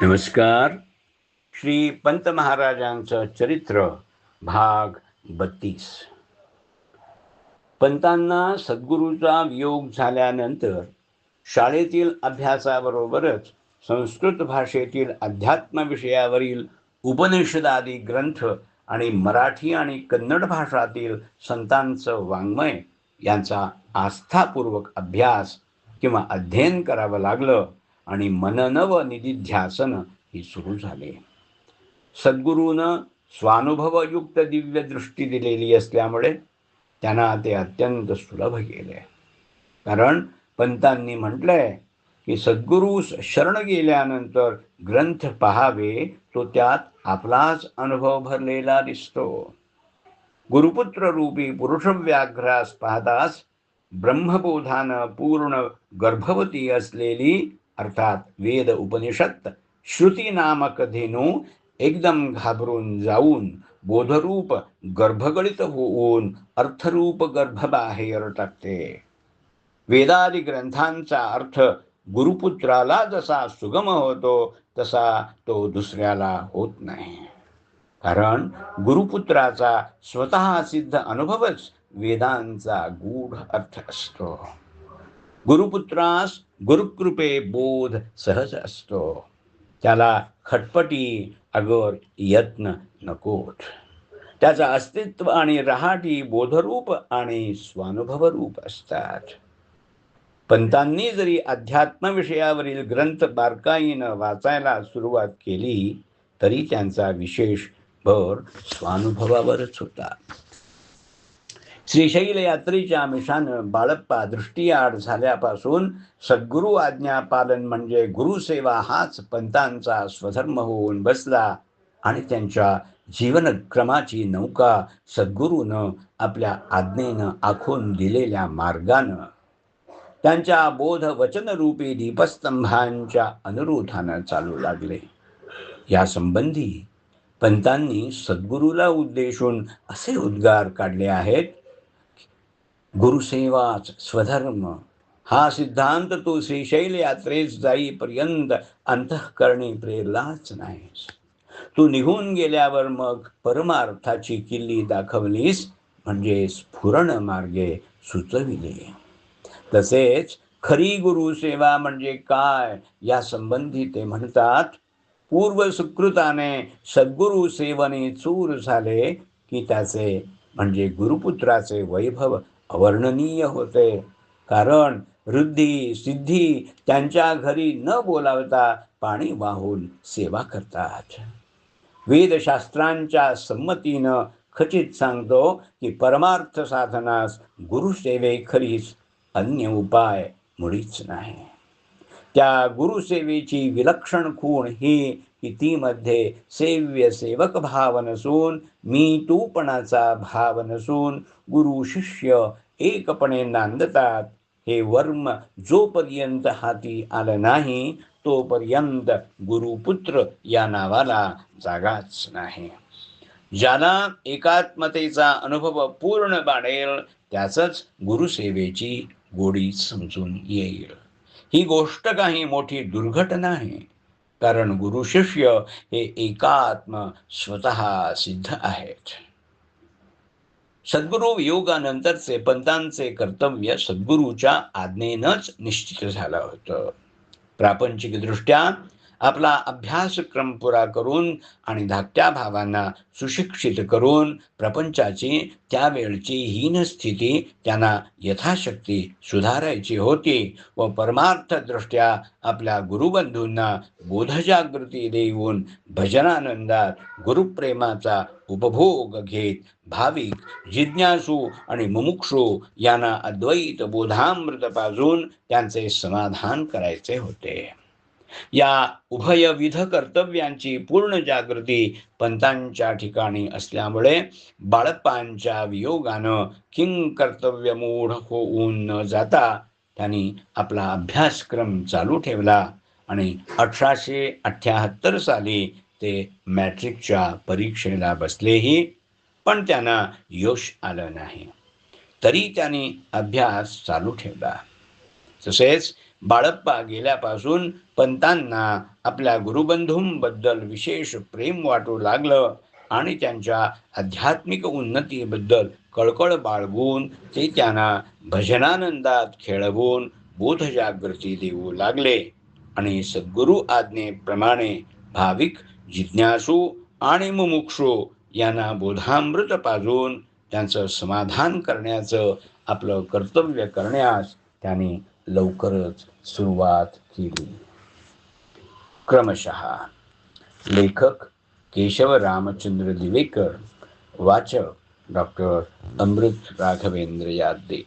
नमस्कार. श्री पंत महाराजांचं चरित्र भाग 32. पंतांना सद्गुरूचा वियोग झाल्यानंतर शाळेतील अभ्यासाबरोबरच संस्कृत भाषेतील अध्यात्म विषयावरील उपनिषदादी ग्रंथ आणि मराठी आणि कन्नड भाषातील संतांचं वाङ्मय यांचा आस्थापूर्वक अभ्यास किंवा अध्ययन करावं लागलं आणि मनन व निधिध्यासन ही सुरू झाले. सद्गुरूनं स्वानुभवयुक्त दिव्य दृष्टी दिलेली असल्यामुळे त्यांना ते अत्यंत सुलभ गेले. कारण पंतांनी म्हटलंय की सद्गुरूस शरण गेल्यानंतर ग्रंथ पहावे तो त्यात आपलाच अनुभव भरलेला दिसतो. गुरुपुत्र रूपी पुरुषव्याघ्रास पाहताच ब्रह्मबोधानं पूर्ण गर्भवती असलेली अर्थात वेद उपनिषद श्रुती नामक धेनू एकदम घाबरून जाऊन बोधरूप गर्भगळित होऊन अर्थरूप गर्भबाहेर टाकते. वेदादी ग्रंथांचा अर्थ गुरुपुत्राला जसा सुगम होतो तसा तो दुसऱ्याला होत नाही. कारण गुरुपुत्राचा स्वतः सिद्ध अनुभवच वेदांचा गूढ अर्थ असतो. गुरुपुत्रास गुरुकृपे बोध सहज असतो. त्याला खटपटी अगर यत्न नकोत. त्याचं अस्तित्व आणि रहाटी बोधरूप आणि स्वानुभवरूप असतात. पंतांनी जरी अध्यात्म विषयावरील ग्रंथ बारकाईनं वाचायला सुरुवात केली तरी त्यांचा विशेष भर स्वानुभवावरच होता. श्रीशैल यात्रेच्या आमिषानं बाळप्पा दृष्टीआड झाल्यापासून सद्गुरू आज्ञा पालन म्हणजे गुरुसेवा हाच पंतांचा स्वधर्म होऊन बसला आणि त्यांच्या जीवनक्रमाची नौका सद्गुरूनं आपल्या आज्ञेनं आखून दिलेल्या मार्गानं त्यांच्या बोध वचनरूपी दीपस्तंभांच्या अनुरोधानं चालू लागले. या संबंधी पंतांनी सद्गुरूला उद्देशून असे उद्गार काढले आहेत. गुरुसेवाच स्वधर्म हा सिद्धांत तू श्रीशैल यात्रेस जाईपर्यंत अंतःकरणी प्रेरलाच नाहीस. तू निघून गेल्यावर मग परमार्थाची किल्ली दाखवलीस म्हणजे स्फुरण मार्गे सुचविले. तसेच खरी गुरुसेवा म्हणजे काय या संबंधी ते म्हणतात. पूर्व सुकृताने सद्गुरु सेवने चूर झाले की त्याचे म्हणजे गुरुपुत्राचे वैभव अवर्णनीय होते. कारण वृद्धी सिद्धी त्यांच्या घरी न बोलावता पाणी वाहून सेवा करतात. वेदशास्त्रांच्या संमतीनं खचित सांगतो की परमार्थ साधनास गुरुसेवेखरीच अन्य उपाय मुळीच नाही. त्या गुरुसेवेची विलक्षण खूण ही की तीमध्ये सेव्य सेवक भाव नसून मी तूपणाचा भाव नसून गुरु शिष्य एकपणे नांदतात. हे वर्म जोपर्यंत हाती आलं नाही तोपर्यंत गुरुपुत्र या नावाला जागाच नाही. ज्याला एकात्मतेचा अनुभव पूर्ण बाळेल त्याच गुरुसेवेची गोडी समजून येईल. ही गोष्ट काही मोठी दुर्घटना नाही. कारण गुरु शिष्य हे एकात्म स्वतः सिद्ध आहेत. सद्गुरू वियोगानंतरचे पंतांचे कर्तव्य सद्गुरूच्या आज्ञेनंच निश्चित झालं होतं. प्रापंचिक दृष्ट्या आपला अभ्यासक्रम पुरा करून आणि धाकट्या भावांना सुशिक्षित करून प्रपंचाची त्यावेळची हीन स्थिती त्यांना यथाशक्ती सुधारायची होती व परमार्थदृष्ट्या आपल्या गुरुबंधूंना बोधजागृती देऊन भजनानंदात गुरुप्रेमाचा उपभोग घेत भाविक जिज्ञासू आणि मुमुक्षू यांना अद्वैत बोधामृत पाजून त्यांचे समाधान करायचे होते. या उभयविध कर्तव्यांची पूर्ण जागृती पंतांच्या ठिकाणी असल्यामुळे बाळप्पांच्या वियोगानं किंग कर्तव्यमूढ होऊन न जाता त्यांनी आपला अभ्यासक्रम चालू ठेवला आणि 1878 साली ते मॅट्रिकच्या परीक्षेला बसलेही, पण त्यांना यश आलं नाही. तरी त्यांनी अभ्यास चालू ठेवला. तसेच बाळप्पा गेल्यापासून पंतांना आपल्या गुरुबंधूंबद्दल विशेष प्रेम वाटू लागलं आणि त्यांच्या आध्यात्मिक उन्नतीबद्दल कळकळ बाळगून ते त्यांना भजनानंदात खेळवून बोधजागृती देऊ लागले आणि सद्गुरु आज्ञेप्रमाणे भाविक, जिज्ञासू आणि मुमुक्षू यांना बोधामृत पाजून त्यांचं समाधान करण्याचं आपलं कर्तव्य करण्यास त्यांनी लवकरच सुरुवात केली. क्रमशः. लेखक केशव रामचंद्र दिवेकर, वाचक डॉक्टर अमृत राघवेंद्र यादे.